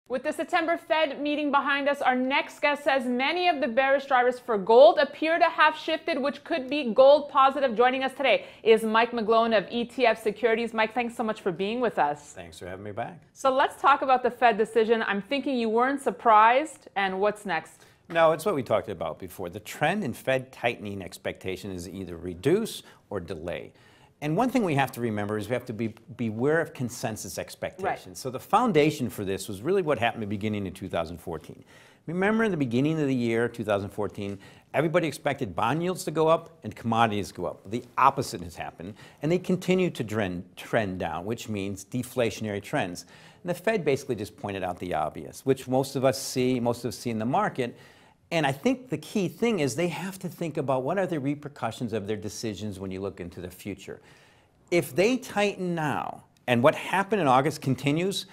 With the September Fed meeting behind us, our next guest says many of the bearish drivers for gold appear to have shifted, which could be gold positive. Joining us today is Mike McGlone of ETF Securities. Mike, thanks so much for being with us. Thanks for having me back. So let's talk about the Fed decision. I'm thinking you weren't surprised, and what's next? No, it's what we talked about before. The trend in Fed tightening expectation is either reduce or delay. And one thing we have to remember is we have to beware of consensus expectations. Right. So the foundation for this was really what happened at the beginning of 2014. Remember in the beginning of the year, 2014, everybody expected bond yields to go up and commodities to go up. The opposite has happened, and they continue to trend down, which means deflationary trends. And the Fed basically just pointed out the obvious, which most of us see in the market. And I think the key thing is they have to think about what are the repercussions of their decisions when you look into the future. If they tighten now, and what happened in August continues,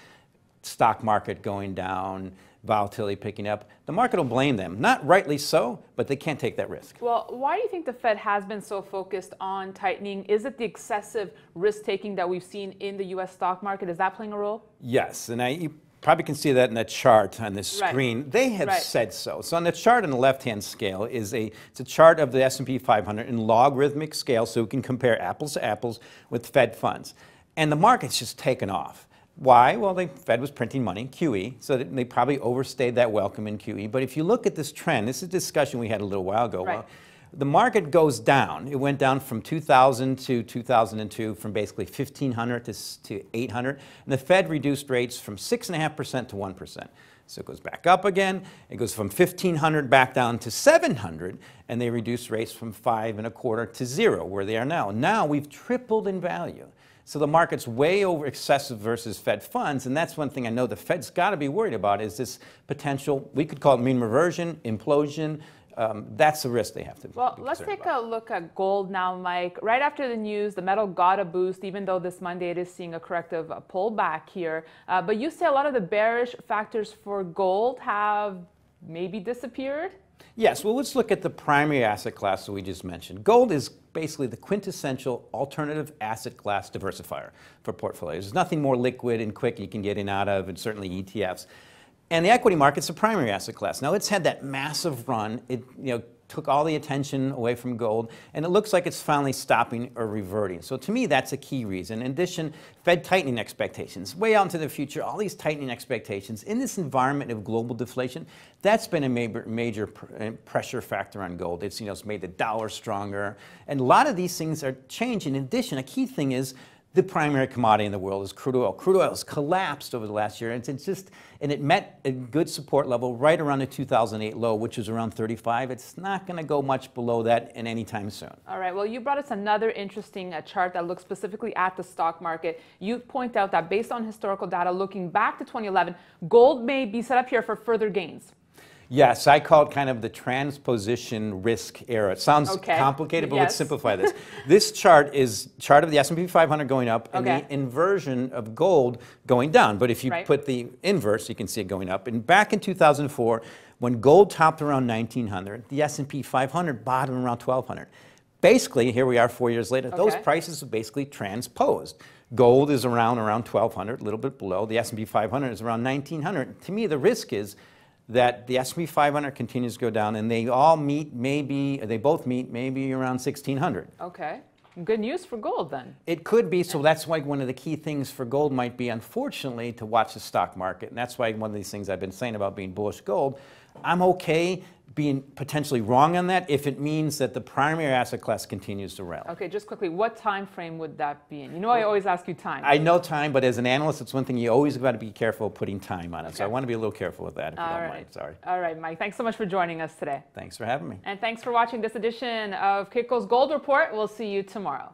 stock market going down, volatility picking up, the market will blame them. Not rightly so, but they can't take that risk. Well, why do you think the Fed has been so focused on tightening? Is it the excessive risk-taking that we've seen in the U.S. stock market? Is that playing a role? Yes, and you probably can see that in that chart on this screen. Right. They have said so. So on the chart on the left-hand scale it's a chart of the S&P 500 in logarithmic scale, so we can compare apples to apples with Fed funds. And the market's just taken off. Why? Well, the Fed was printing money, QE, so they probably overstayed that welcome in QE. But if you look at this trend, this is a discussion we had a little while ago. Right. Well, the market goes down. It went down from 2000 to 2002 from basically 1,500 to 800. And the Fed reduced rates from 6.5% to 1%. So it goes back up again. It goes from 1,500 back down to 700. And they reduced rates from 5.25 to 0, where they are now. Now we've tripled in value. So the market's way over excessive versus Fed funds. And that's one thing I know the Fed's got to be worried about is this potential, we could call it mean reversion, implosion. That's the risk they have to. Well, let's take a look at gold now, Mike. Right after the news, the metal got a boost, even though this Monday it is seeing a corrective pullback here. But you say a lot of the bearish factors for gold have maybe disappeared? Yes, well, let's look at the primary asset class that we just mentioned. Gold is basically the quintessential alternative asset class diversifier for portfolios. There's nothing more liquid and quick you can get in out of, and certainly ETFs. And the equity market's a primary asset class. Now, it's had that massive run. It took all the attention away from gold, and it looks like it's finally stopping or reverting. So to me, that's a key reason. In addition, Fed tightening expectations. Way out into the future, all these tightening expectations. In this environment of global deflation, that's been a major pressure factor on gold. It's, it's made the dollar stronger. And a lot of these things are changing. In addition, a key thing is the primary commodity in the world is crude oil. Crude oil has collapsed over the last year, and it met a good support level right around the 2008 low, which is around 35. It's not going to go much below that in any time soon. All right. Well, you brought us another interesting chart that looks specifically at the stock market. You point out that based on historical data, looking back to 2011, gold may be set up here for further gains. Yes, I call it kind of the transposition risk era. It sounds complicated, but let's simplify this. This chart is chart of the S&P 500 going up and the inversion of gold going down. But if you put the inverse, you can see it going up. And back in 2004, when gold topped around 1,900, the S&P 500 bottomed around 1,200. Basically, here we are 4 years later, those prices are basically transposed. Gold is around 1,200, a little bit below. The S&P 500 is around 1,900. To me, the risk is that the S&P 500 continues to go down, and they both meet maybe around 1,600. Okay. Good news for gold then. It could be, so that's why one of the key things for gold might be, unfortunately, to watch the stock market. And that's why one of these things I've been saying about being bullish gold, I'm okay being potentially wrong on that if it means that the primary asset class continues to rally. Okay, just quickly, what time frame would that be in? You know, I always ask you time. I know time, but as an analyst, it's one thing you always got to be careful of putting time on it. So I want to be a little careful with that, if you don't mind. Sorry. All right, Mike. Thanks so much for joining us today. Thanks for having me. And thanks for watching this edition of KITCO's Gold Report. We'll see you tomorrow.